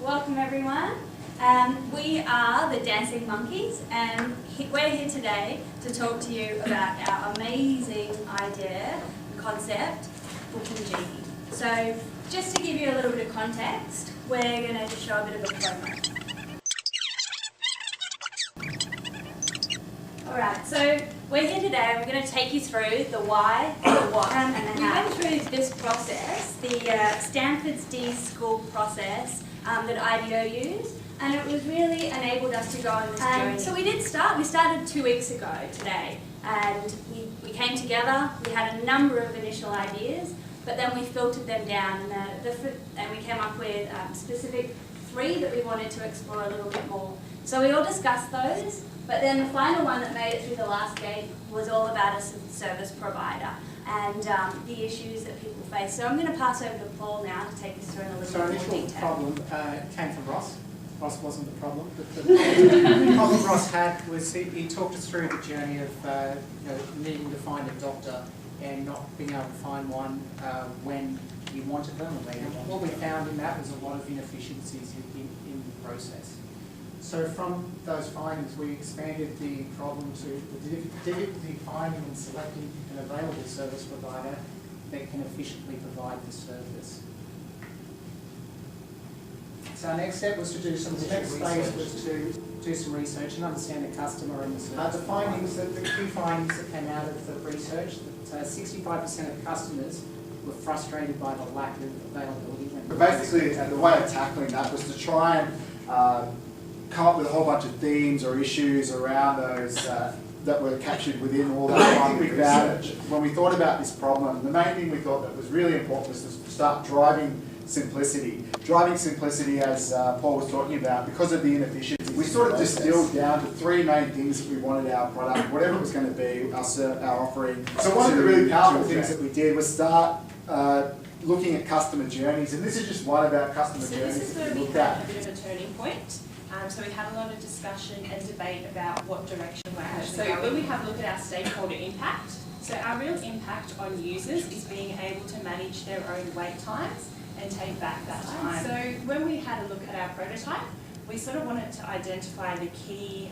Welcome everyone. We are the Dancing Monkeys and we're here today to talk to you about our amazing idea, concept, Booking Genie. So just to give you a little bit of context, we're going to just show a bit of a promo. Alright, so we're here today and we're going to take you through the why, the what and the how. We went through this process, the Stanford's D School process that IDEO used, and it was really enabled us to go on this journey. So we started 2 weeks ago today, and we came together, we had a number of initial ideas, but then we filtered them down and we came up with specific 3 that we wanted to explore a little bit more. So we all discussed those, but then the final one that made it through the last gate was all about a service provider and the issues that people face. So I'm going to pass over to Paul now to take us through in a little bit more detail. So initial problem came from Ross. Ross wasn't the problem, but the problem Ross had was he talked us through the journey of needing to find a doctor and not being able to find one when you wanted them. What we found in that was a lot of inefficiencies in the process. So from those findings, we expanded the problem to the difficulty finding and selecting an available service provider that can efficiently provide the service. So our next step was to do some research and understand the customer and the service. The key findings that came out of the research, that 65% of customers were frustrated by the lack of availability. Basically, the way of tackling that was to try and come up with a whole bunch of themes or issues around those that were captured within all that primary research. When we thought about this problem, the main thing we thought that was really important was to start driving simplicity. Driving simplicity, as Paul was talking about, because of the inefficiency. We sort of distilled down to 3 main things that we wanted our product, whatever it was going to be, our offering. So one of the really powerful things that we did was start looking at customer journeys, and this is just one of our customer journeys. This is where we had a bit of a turning point. So we had a lot of discussion and debate about what direction we're actually going. So when we have a look at our stakeholder impact, so our real impact on users is being able to manage their own wait times and take back that time. So when we had a look at our prototype, we sort of wanted to identify the key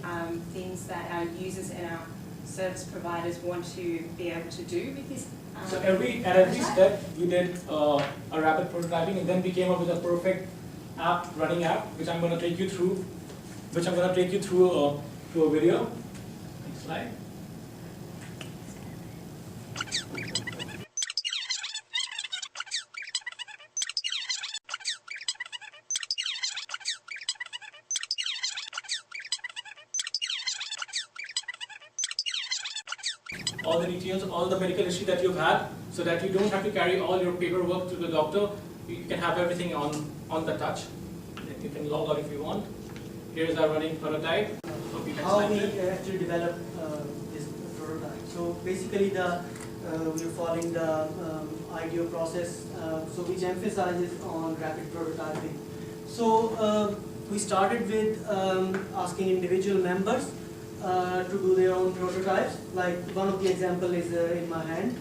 things that our users and our service providers want to be able to do with this. So at every step, we did a rapid prototyping, and then we came up with a perfect running app, which I'm going to take you through. To a video. Next slide. All the details, all the medical history that you've had, so that you don't have to carry all your paperwork to the doctor. You can have everything on the touch. You can log out if you want. Here's our running prototype. How we actually develop this prototype. So basically, we're following the IDEO process, which emphasizes on rapid prototyping. So we started with asking individual members to do their own prototypes. Like one of the example is in my hand.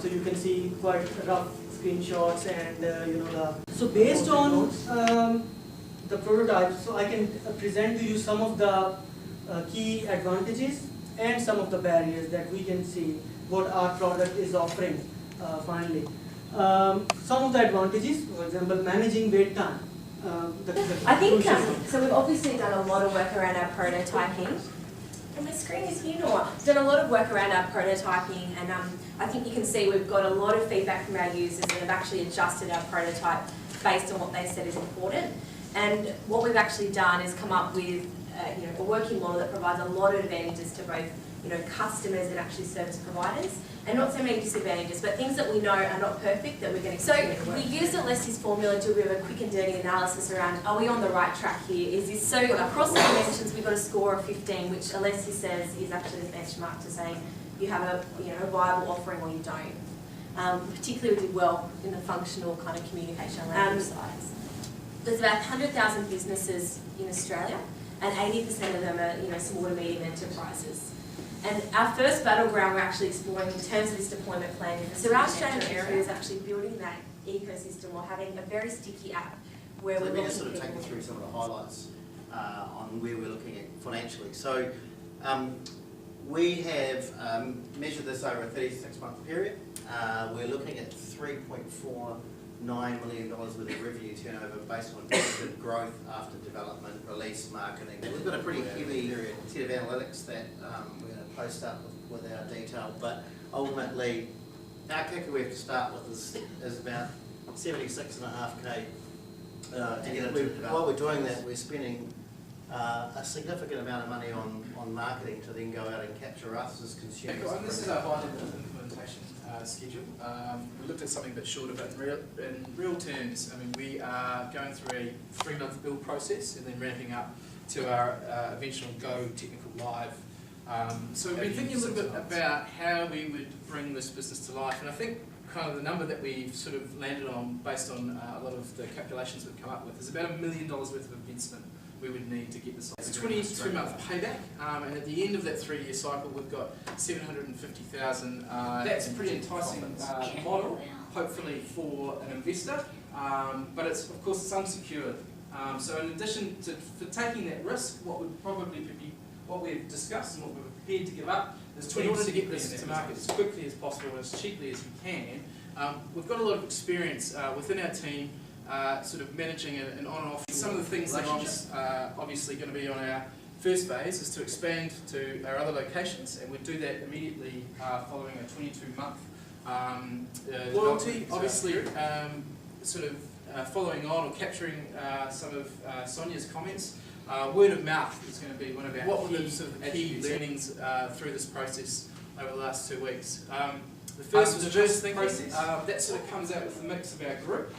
So you can see quite rough screenshots and So based on the prototype, so I can present to you some of the key advantages and some of the barriers that we can see what our product is offering finally. Some of the advantages, for example, managing wait time. I think, so we've obviously done a lot of work around our prototyping. And my screen is here, Noah. We've done a lot of work around our prototyping, and I think you can see we've got a lot of feedback from our users that have actually adjusted our prototype based on what they said is important. And what we've actually done is come up with a working model that provides a lot of advantages to both customers and actually service providers, and not so many disadvantages, but things that we know are not perfect that we're going to continue to work. We used Alessi's formula to do a bit of a quick and dirty analysis around, are we on the right track here? Is this so across the dimensions we've got a score of 15, which Alessi says is actually the benchmark to say you have a viable offering or you don't. Particularly we did well in the functional kind of communication language sides. There's about 100,000 businesses in Australia, and 80% of them are small to medium enterprises. And our first battleground we're actually exploring in terms of this deployment plan. So our strategy is actually building that ecosystem or having a very sticky app where we're Let me looking just sort of at take you people. through some of the highlights on where we're looking at financially. So we have measured this over a 36-month period. We're looking at $3.49 million worth of revenue turnover based on budgeted growth after development, release, marketing. We've got a pretty heavy set of analytics that we're going to post up with our detail, but ultimately our kicker we have to start with is about 76.5K. And while we're doing that, we're spending a significant amount of money on marketing to then go out and capture us as consumers. And this is our high-level implementation schedule. We looked at something a bit shorter, but in real terms, I mean, we are going through a 3-month build process and then ramping up to our eventual go technical live. So we've been thinking a little bit about how we would bring this business to life, and I think kind of the number that we've sort of landed on based on a lot of the calculations we've come up with is about $1 million worth of investment we would need to get this. It's a 22-month payback, and at the end of that 3-year cycle, we've got 750,000. That's a pretty enticing model, hopefully for an investor, but it's of course it's unsecured. So in addition to taking that risk, what would probably be what we've discussed and what we're prepared to give up is in order to get this to market as quickly as possible and as cheaply as we can. We've got a lot of experience within our team. Sort of managing an on-off. Some of the things that are obviously going to be on our first phase is to expand to our other locations, and we'd do that immediately following a 22-month loyalty. Obviously, sort of following on or capturing some of Sonia's comments. Word of mouth is going to be one of our key learnings through this process over the last 2 weeks. The first was diverse thinking. That sort of comes out with the mix of our group.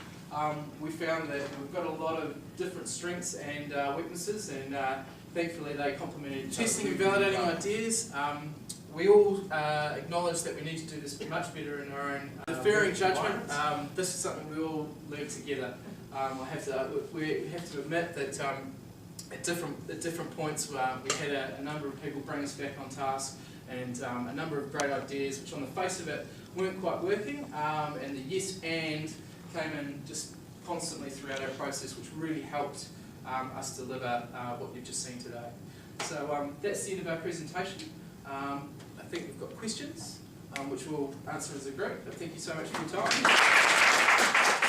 We found that we've got a lot of different strengths and weaknesses, and thankfully they complemented each other. Testing and validating ideas. We all acknowledge that we need to do this much better in our own. Deferring judgment. This is something we all learn together. We have to admit that at different points we had a number of people bring us back on task, and a number of great ideas which on the face of it weren't quite working, and the yes and came in just constantly throughout our process, which really helped us deliver what you've just seen today. So that's the end of our presentation. I think we've got questions, which we'll answer as a group, but thank you so much for your time.